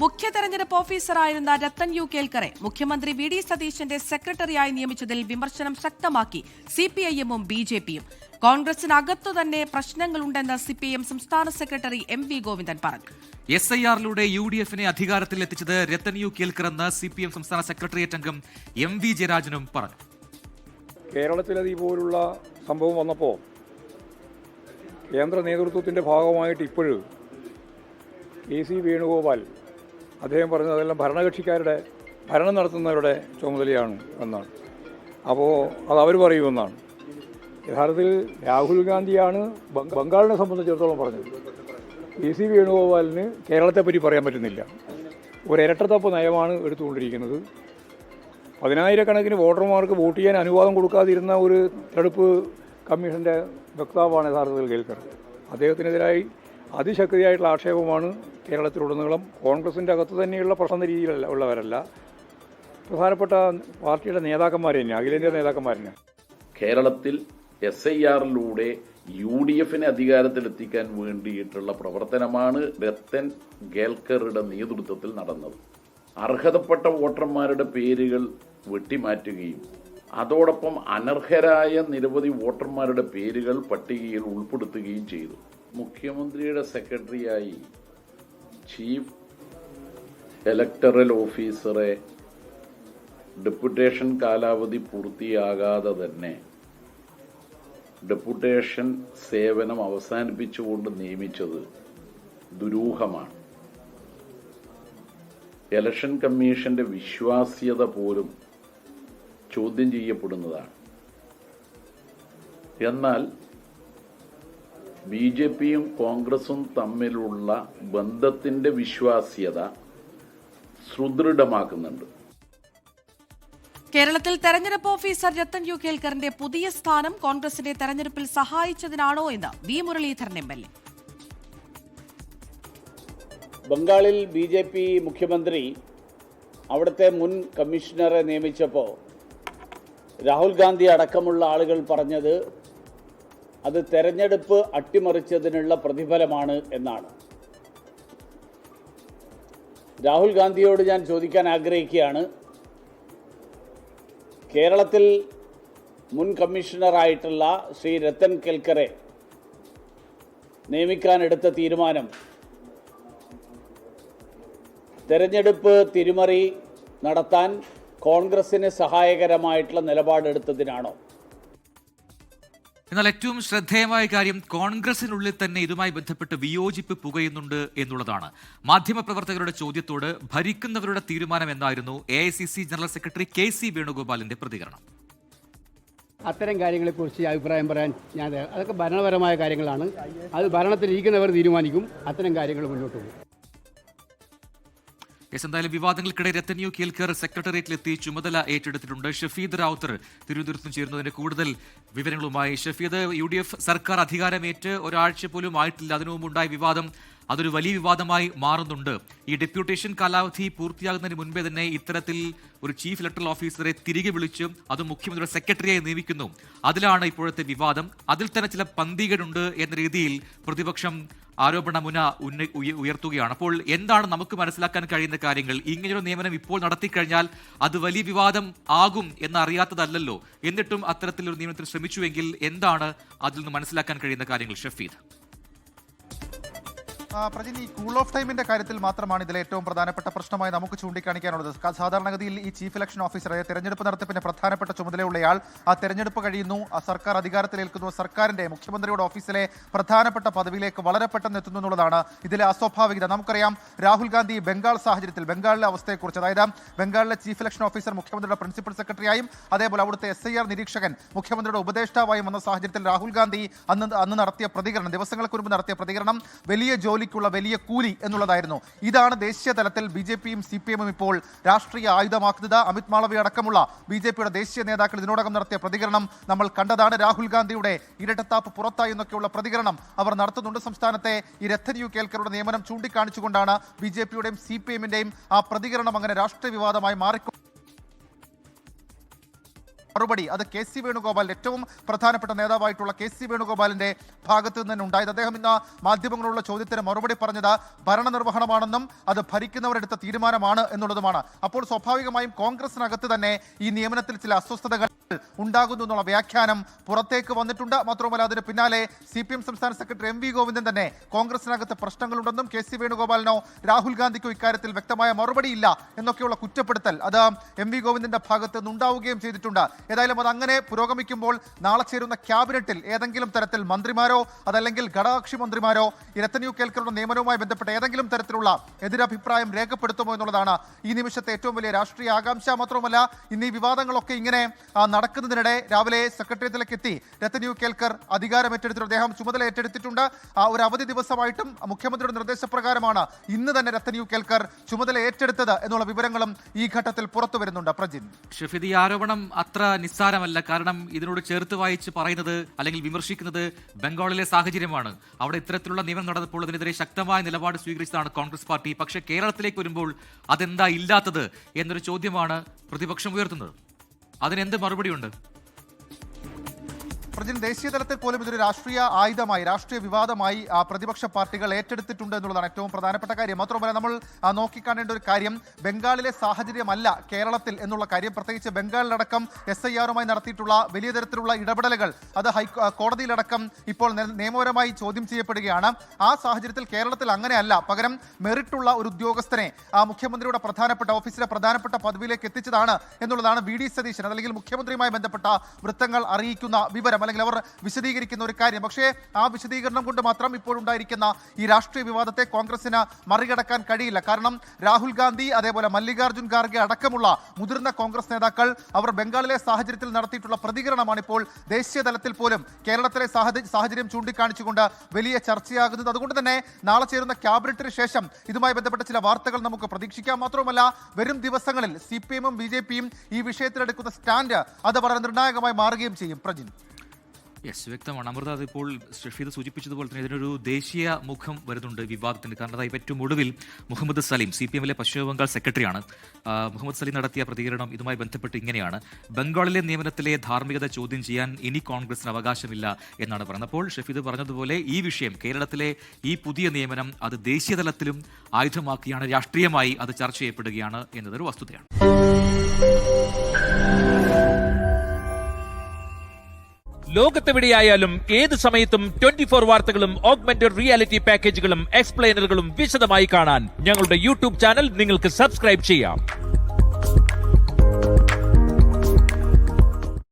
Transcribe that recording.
മുഖ്യ തെരഞ്ഞെടുപ്പ് ഓഫീസറായിരുന്ന രത്തൻ യു കേൽക്കറെ മുഖ്യമന്ത്രി വി ഡി സതീശന്റെ സെക്രട്ടറിയായി നിയമിച്ചതിൽ വിമർശനം ശക്തമാക്കി സിപിഐഎമ്മും ബിജെപിയും. കോൺഗ്രസിനകത്തു തന്നെ പ്രശ്നങ്ങളുണ്ടെന്ന് സിപിഐഎം സംസ്ഥാന സെക്രട്ടറി എം വി ഗോവിന്ദൻ പറഞ്ഞു. SIR-ലൂടെ UDF-നെ അധികാരത്തിൽ എത്തിച്ചത് രത്തൻ യു കേൽക്കറെന്ന് സിപിഎം സംസ്ഥാന സെക്രട്ടേറിയറ്റ് അംഗം എം വി ജയരാജനും പറഞ്ഞു. കേരളത്തിലതുപോലുള്ള സംഭവം വന്നപ്പോൾ കേന്ദ്ര നേതൃത്വത്തിൻ്റെ ഭാഗമായിട്ട് ഇപ്പോഴും AC വേണുഗോപാൽ അദ്ദേഹം പറഞ്ഞത് അതെല്ലാം ഭരണകക്ഷിക്കാരുടെ ഭരണം നടത്തുന്നവരുടെ ചുമതലയാണ് എന്നാണ്. അപ്പോൾ അത് അവർ പറയുമെന്നാണ്. യഥാർത്ഥത്തിൽ രാഹുൽ ഗാന്ധിയാണ് ബംഗാളിനെ സംബന്ധിച്ചിടത്തോളം പറഞ്ഞത്. AC വേണുഗോപാലിന് കേരളത്തെപ്പറ്റി പറയാൻ പറ്റുന്നില്ല. ഒരു ഇരട്ടത്തപ്പ് നയമാണ് എടുത്തുകൊണ്ടിരിക്കുന്നത്. 10,000-കണക്കിന് വോട്ടർമാർക്ക് വോട്ട് ചെയ്യാൻ അനുവാദം കൊടുക്കാതിരുന്ന ഒരു തെരഞ്ഞെടുപ്പ് കമ്മീഷൻ്റെ വക്താവാണ് യഥാർത്ഥത്തിൽ കേൽക്കർ. അദ്ദേഹത്തിനെതിരായി അതിശക്തിയായിട്ടുള്ള ആക്ഷേപമാണ് കേരളത്തിലുടനീളം. കോൺഗ്രസിൻ്റെ അകത്ത് തന്നെയുള്ള പ്രശ്ന രീതിയിലുള്ളവരല്ല, പ്രധാനപ്പെട്ട പാർട്ടിയുടെ നേതാക്കന്മാർ തന്നെ, അഖിലേന്ത്യാ നേതാക്കന്മാർ തന്നെ. കേരളത്തിൽ SIR-ലൂടെ UDF-നെ അധികാരത്തിലെത്തിക്കാൻ വേണ്ടിയിട്ടുള്ള പ്രവർത്തനമാണ് രത്തൻ കേൽക്കറുടെ നേതൃത്വത്തിൽ നടന്നത്. അർഹതപ്പെട്ട വോട്ടർമാരുടെ പേരുകൾ വെട്ടിമാറ്റുകയും അതോടൊപ്പം അനർഹരായ നിരവധി വോട്ടർമാരുടെ പേരുകൾ പട്ടികയിൽ ഉൾപ്പെടുത്തുകയും ചെയ്തു. മുഖ്യമന്ത്രിയുടെ സെക്രട്ടറിയായി ചീഫ് ഇലക്ടറൽ ഓഫീസറെ ഡെപ്യൂട്ടേഷൻ കാലാവധി പൂർത്തിയാകാതെ തന്നെ ഡെപ്യൂട്ടേഷൻ സേവനം അവസാനിപ്പിച്ചുകൊണ്ട് നിയമിച്ചത് ദുരൂഹമാണ്. ഇലക്ഷൻ കമ്മീഷന്റെ വിശ്വാസ്യത പോലും ചോദ്യം ചെയ്യപ്പെടുന്നതാണ്. എന്നാൽ BJP-യും കോൺഗ്രസും തമ്മിലുള്ള ബന്ധത്തിന്റെ വിശ്വാസ്യത സുദൃഢമാക്കുന്നുണ്ട്. കേരളത്തിൽ തെരഞ്ഞെടുപ്പ് ഓഫീസർ രത്തൻ യു കേൽക്കറിന്റെ പുതിയ സ്ഥാനം കോൺഗ്രസിന്റെ തെരഞ്ഞെടുപ്പിൽ സഹായിച്ചതിനാണോ എന്ന് വി മുരളീധരൻ MLA. ബംഗാളിൽ BJP മുഖ്യമന്ത്രി അവിടുത്തെ മുൻ കമ്മീഷണറെ നിയമിച്ചപ്പോൾ രാഹുൽ ഗാന്ധി അടക്കമുള്ള ആളുകൾ പറഞ്ഞത് അത് തെരഞ്ഞെടുപ്പ് അട്ടിമറിച്ചതിനുള്ള പ്രതിഫലമാണ് എന്നാണ്. രാഹുൽ ഗാന്ധിയോട് ഞാൻ ചോദിക്കാൻ ആഗ്രഹിക്കുകയാണ്, കേരളത്തിൽ മുൻ കമ്മീഷണറായിട്ടുള്ള ശ്രീ രത്തൻ കേൽക്കറെ നിയമിക്കാനെടുത്ത തീരുമാനം തെരഞ്ഞെടുപ്പ് തിരിമറി നടത്താൻ കോൺഗ്രസിന് സഹായകരമായിട്ടുള്ള നിലപാടെടുത്തതിനാണോ? എന്നാൽ ഏറ്റവും ശ്രദ്ധേയമായ കാര്യം കോൺഗ്രസിനുള്ളിൽ തന്നെ ഇതുമായി ബന്ധപ്പെട്ട് വിയോജിപ്പ് പുകയുന്നുണ്ട് എന്നുള്ളതാണ്. മാധ്യമപ്രവർത്തകരുടെ ചോദ്യത്തോട് ഭരിക്കുന്നവരുടെ തീരുമാനം എന്നായിരുന്നു AICC ജനറൽ സെക്രട്ടറി KC വേണുഗോപാലിന്റെ പ്രതികരണം. അത്തരം കാര്യങ്ങളെക്കുറിച്ച് അഭിപ്രായം പറയാൻ അതൊക്കെ ഭരണപരമായ കാര്യങ്ങളാണ്. അത് ഭരണത്തിലിരിക്കുന്നവർ തീരുമാനിക്കും. അത്തരം കാര്യങ്ങൾ മുന്നോട്ട് പോകും. എന്തായാലും വിവാദങ്ങൾക്കിടെ രത്തൻ യു കേൽക്കർ സെക്രട്ടേറിയറ്റിലെത്തി ചുമതല ഏറ്റെടുത്തിട്ടുണ്ട്. ഷഫീദ് റാവുത്തർ തിരുവനന്തപുരത്തും ചേരുന്നതിന്റെ കൂടുതൽ വിവരങ്ങളുമായി. ഷഫീദ്, UDF സർക്കാർ അധികാരമേറ്റ് ഒരാഴ്ച പോലും ആയിട്ടില്ല. അതിനു മുമ്പുണ്ടായ വിവാദം അതൊരു വലിയ വിവാദമായി മാറുന്നുണ്ട്. ഈ ഡെപ്യൂട്ടേഷൻ കാലാവധി പൂർത്തിയാകുന്നതിന് മുൻപേ തന്നെ ഇത്തരത്തിൽ ഒരു ചീഫ് ഇലക്ടറൽ ഓഫീസറെ തിരികെ വിളിച്ച് അത് മുഖ്യമന്ത്രിയുടെ സെക്രട്ടറിയായി നിയമിക്കുന്നു. അതിലാണ് ഇപ്പോഴത്തെ വിവാദം. അതിൽ തന്നെ ചില പന്തികേടുണ്ട് എന്ന രീതിയിൽ പ്രതിപക്ഷം ആരോപണമുന ഉയർത്തുകയാണ്. അപ്പോൾ എന്താണ് നമുക്ക് മനസ്സിലാക്കാൻ കഴിയുന്ന കാര്യങ്ങൾ? ഇങ്ങനെയൊരു നിയമനം ഇപ്പോൾ നടത്തിക്കഴിഞ്ഞാൽ അത് വലിയ വിവാദം ആകും എന്നറിയാത്തതല്ലോ. എന്നിട്ടും അത്തരത്തിലൊരു നിയമനത്തിന് ശ്രമിച്ചുവെങ്കിൽ എന്താണ് അതിൽ നിന്ന് മനസ്സിലാക്കാൻ കഴിയുന്ന കാര്യങ്ങൾ? ഷഫീദ്, പ്രജിന്, ഈ കൂൾ ഓഫ് ടൈമിന്റെ കാര്യത്തിൽ മാത്രമാണ് ഇതിൽ ഏറ്റവും പ്രധാനപ്പെട്ട പ്രശ്നമായി നമുക്ക് ചൂണ്ടിക്കാണിക്കാനുള്ളത്. സാധാരണഗതിയിൽ ഈ ചീഫ് ഇലക്ഷൻ ഓഫീസറെ തെരഞ്ഞെടുപ്പ് നടത്തിപ്പിന്റെ പ്രധാനപ്പെട്ട ചുമതലയുള്ളയാൾ ആ തെരഞ്ഞെടുപ്പ് കഴിയുന്നു, ആ സർക്കാർ അധികാരത്തിലേൽക്കുന്നു, സർക്കാരിന്റെ മുഖ്യമന്ത്രിയുടെ ഓഫീസിലെ പ്രധാനപ്പെട്ട പദവിയിലേക്ക് വളരെ പെട്ടെന്ന് എത്തുന്നു എന്നുള്ളതാണ് ഇതിലെ അസ്വാഭാവികത. നമുക്കറിയാം രാഹുൽ ഗാന്ധി ബംഗാൾ സാഹചര്യത്തിൽ ബംഗാളിലെ അവസ്ഥയെക്കുറിച്ച്, അതായത് ബംഗാളിലെ ചീഫ് ഇലക്ഷൻ ഓഫീസർ മുഖ്യമന്ത്രിയുടെ പ്രിൻസിപ്പൽ സെക്രട്ടറിയായും അതേപോലെ അവിടുത്തെ SIR നിരീക്ഷകൻ മുഖ്യമന്ത്രിയുടെ ഉപദേഷ്ടാവായും വന്ന സാഹചര്യത്തിൽ രാഹുൽ ഗാന്ധി അന്ന് നടത്തിയ പ്രതികരണം, ദിവസങ്ങൾക്ക് മുൻപ് നടത്തിയ പ്രതികരണം വലിയ ജോലിക്കുള്ള വലിയ കൂലി എന്നുള്ളതായിരുന്നു. ഇതാണ് ദേശീയ തലത്തിൽ BJP-യും CPM-ഉം ഇപ്പോൾ രാഷ്ട്രീയ ആയുധമാക്കുന്നത്. അമിത് മാളവ്യ അടക്കമുള്ള BJP-യുടെ ദേശീയ നേതാക്കൾ ഇതിനോടകം നടത്തിയ പ്രതികരണം നമ്മൾ കണ്ടതാണ്. രാഹുൽ ഗാന്ധിയുടെ ഇരട്ടത്താപ്പ് പുറത്തായി എന്നൊക്കെയുള്ള പ്രതികരണം അവർ നടത്തുന്നുണ്ട്. സംസ്ഥാനത്തെ ഈ രത്തൻ യു കേൽക്കറുടെ നിയമനം ചൂണ്ടിക്കാണിച്ചുകൊണ്ടാണ് BJP-യുടെയും CPM-ന്റെയും ആ പ്രതികരണം അങ്ങനെ രാഷ്ട്രീയ വിവാദമായി മാറിക്കൊ മറുപടി അത് കെ സി വേണുഗോപാൽ ഏറ്റവും പ്രധാനപ്പെട്ട നേതാവായിട്ടുള്ള കെ സി വേണുഗോപാലിന്റെ ഭാഗത്ത് നിന്ന് ഉണ്ടായത്. അദ്ദേഹം ഇന്ന് മാധ്യമങ്ങളുള്ള ചോദ്യത്തിന് മറുപടി പറഞ്ഞത് ഭരണനിർവഹണമാണെന്നും അത് ഭരിക്കുന്നവരെടുത്ത തീരുമാനമാണ് എന്നുള്ളതുമാണ്. അപ്പോൾ സ്വാഭാവികമായും കോൺഗ്രസിനകത്ത് തന്നെ ഈ നിയമനത്തിൽ ചില അസ്വസ്ഥതകൾ ഉണ്ടാകുന്നു എന്നുള്ള വ്യാഖ്യാനം പുറത്തേക്ക് വന്നിട്ടുണ്ട്. മാത്രമല്ല അതിന് പിന്നാലെ CPM സംസ്ഥാന സെക്രട്ടറി MV ഗോവിന്ദൻ തന്നെ കോൺഗ്രസിനകത്ത് പ്രശ്നങ്ങളുണ്ടെന്നും കെ സി വേണുഗോപാലിനോ രാഹുൽ ഗാന്ധിക്കോ ഇക്കാര്യത്തിൽ വ്യക്തമായ മറുപടിയില്ല എന്നൊക്കെയുള്ള കുറ്റപ്പെടുത്തൽ അത് MV ഗോവിന്ദന്റെ ഭാഗത്ത് നിന്നുണ്ടാവുകയും ചെയ്തിട്ടുണ്ട്. ഏതായാലും അത് അങ്ങനെ പുരോഗമിക്കുമ്പോൾ നാളെ ചേരുന്ന ക്യാബിനറ്റിൽ ഏതെങ്കിലും തരത്തിൽ മന്ത്രിമാരോ അതല്ലെങ്കിൽ ഘടകകക്ഷി മന്ത്രിമാരോ രത്തൻ യു കേൽക്കറുടെ നിയമനവുമായി ബന്ധപ്പെട്ട ഏതെങ്കിലും തരത്തിലുള്ള എതിരഭിപ്രായം രേഖപ്പെടുത്തുമോ എന്നുള്ളതാണ് ഈ നിമിഷത്തെ ഏറ്റവും വലിയ രാഷ്ട്രീയ ആകാംക്ഷ. മാത്രമല്ല ഇന്ന് ഈ വിവാദങ്ങളൊക്കെ ഇങ്ങനെ നടക്കുന്നതിനിടെ രാവിലെ സെക്രട്ടേറിയറ്റിലേക്ക് എത്തി രത്തൻ യു കേൽക്കർ അധികാരം ഏറ്റെടുത്തിട്ടുണ്ട്. അദ്ദേഹം ചുമതല ഏറ്റെടുത്തിട്ടുണ്ട്. ഒരു അവധി ദിവസമായിട്ടും മുഖ്യമന്ത്രിയുടെ നിർദ്ദേശപ്രകാരമാണ് ഇന്ന് തന്നെ രത്തൻ യു കേൽക്കർ ചുമതല ഏറ്റെടുത്തത് എന്നുള്ള വിവരങ്ങളും ഈ ഘട്ടത്തിൽ പുറത്തു വരുന്നുണ്ട്. പ്രജിൻ, ഷഫീദ്, ഈ ആരോപണം അത്ര നിസ്സാരമല്ല. കാരണം ഇതിനോട് ചേർത്ത് വായിച്ച് പറയുന്നത് അല്ലെങ്കിൽ വിമർശിക്കുന്നത് ബംഗാളിലെ സാഹചര്യമാണ്. അവിടെ ഇത്തരത്തിലുള്ള നിയമനം നടന്നപ്പോൾ അതിനെതിരെ ശക്തമായ നിലപാട് സ്വീകരിച്ചതാണ് കോൺഗ്രസ് പാർട്ടി. പക്ഷേ കേരളത്തിലേക്ക് വരുമ്പോൾ അതെന്താ ഇല്ലാത്തത് എന്നൊരു ചോദ്യമാണ് പ്രതിപക്ഷം ഉയർത്തുന്നത്. അതിനെന്ത് മറുപടിയുണ്ട്? പ്രജിൻ, ദേശീയ തലത്തിൽ പോലും ഇതൊരു രാഷ്ട്രീയ ആയുധമായി, രാഷ്ട്രീയ വിവാദമായി പ്രതിപക്ഷ പാർട്ടികൾ ഏറ്റെടുത്തിട്ടുണ്ട് എന്നുള്ളതാണ് ഏറ്റവും പ്രധാനപ്പെട്ട കാര്യം. മാത്രമല്ല നമ്മൾ നോക്കിക്കാണേണ്ട ഒരു കാര്യം ബംഗാളിലെ സാഹചര്യമല്ല കേരളത്തിൽ എന്നുള്ള കാര്യം. പ്രത്യേകിച്ച് ബംഗാളിലടക്കം SIR-മായി നടത്തിയിട്ടുള്ള വലിയ തരത്തിലുള്ള ഇടപെടലുകൾ അത് കോടതിയിലടക്കം ഇപ്പോൾ നിയമപരമായി ചോദ്യം ചെയ്യപ്പെടുകയാണ്. ആ സാഹചര്യത്തിൽ കേരളത്തിൽ അങ്ങനെയല്ല. പകരം മെറിറ്റുള്ള ഒരു ഉദ്യോഗസ്ഥനെ മുഖ്യമന്ത്രിയുടെ പ്രധാനപ്പെട്ട ഓഫീസിലെ പ്രധാനപ്പെട്ട പദവിയിലേക്ക് എത്തിച്ചതാണ് എന്നുള്ളതാണ് VD സതീശൻ അല്ലെങ്കിൽ മുഖ്യമന്ത്രിയുമായി ബന്ധപ്പെട്ട വൃത്തങ്ങൾ അറിയിക്കുന്ന വിവരം, അല്ലെങ്കിൽ അവർ വിശദീകരിക്കുന്ന ഒരു കാര്യം. പക്ഷേ ആ വിശദീകരണം കൊണ്ട് മാത്രം ഇപ്പോഴുണ്ടായിരിക്കുന്ന ഈ രാഷ്ട്രീയ വിവാദത്തെ കോൺഗ്രസിന് മറികടക്കാൻ കഴിയില്ല. കാരണം രാഹുൽ ഗാന്ധി അതേപോലെ മല്ലികാർജ്ജുൻ ഖാർഗെ അടക്കമുള്ള മുതിർന്ന കോൺഗ്രസ് നേതാക്കൾ അവർ ബംഗാളിലെ സാഹചര്യത്തിൽ നടത്തിയിട്ടുള്ള പ്രതികരണമാണ് ഇപ്പോൾ ദേശീയ തലത്തിൽ പോലും കേരളത്തിലെ സാഹചര്യം ചൂണ്ടിക്കാണിച്ചുകൊണ്ട് വലിയ ചർച്ചയാകുന്നത്. അതുകൊണ്ട് തന്നെ നാളെ ചേരുന്ന ക്യാബിനറ്റിന് ശേഷം ഇതുമായി ബന്ധപ്പെട്ട ചില വാർത്തകൾ നമുക്ക് പ്രതീക്ഷിക്കാം. മാത്രമല്ല വരും ദിവസങ്ങളിൽ CPM-ഉം BJP-യും ഈ വിഷയത്തിലെടുക്കുന്ന സ്റ്റാൻഡ് അത് വളരെ നിർണായകമായി മാറുകയും ചെയ്യും. പ്രജിൻ, യെസ്, വ്യക്തമാണ്. അമൃത, അതിപ്പോൾ ഷഫീദ് സൂചിപ്പിച്ചതുപോലെ തന്നെ ഇതിനൊരു ദേശീയ മുഖം വരുന്നുണ്ട് വിവാദത്തിന്. കാരണം അതായത് ഏറ്റവും ഒടുവിൽ മുഹമ്മദ് സലീം, CPM-ലെ പശ്ചിമ ബംഗാൾ സെക്രട്ടറിയാണ്, മുഹമ്മദ് സലീം നടത്തിയ പ്രതികരണം ഇതുമായി ബന്ധപ്പെട്ട് ഇങ്ങനെയാണ്: ബംഗാളിലെ നിയമനത്തിലെ ധാർമ്മികത ചോദ്യം ചെയ്യാൻ ഇനി കോൺഗ്രസിന് അവകാശമില്ല എന്നാണ് പറയുന്നത്. അപ്പോൾ ഷഫീദ് പറഞ്ഞതുപോലെ ഈ വിഷയം, കേരളത്തിലെ ഈ പുതിയ നിയമനം അത് ദേശീയ തലത്തിലും ആയുധമാക്കിയാണ്, രാഷ്ട്രീയമായി അത് ചർച്ച ചെയ്യപ്പെടുകയാണ് എന്നതൊരു വസ്തുതയാണ്. ലോകത്തെവിടെയായാലും ഏത് സമയത്തും 24 വാർത്തകളും ഓഗ്മെന്റഡ് റിയാലിറ്റി പാക്കേജുകളും എക്സ്പ്ലെയിനറുകളും വിശദമായി കാണാൻ ഞങ്ങളുടെ YouTube ചാനൽ നിങ്ങൾക്ക് സബ്സ്ക്രൈബ് ചെയ്യാം.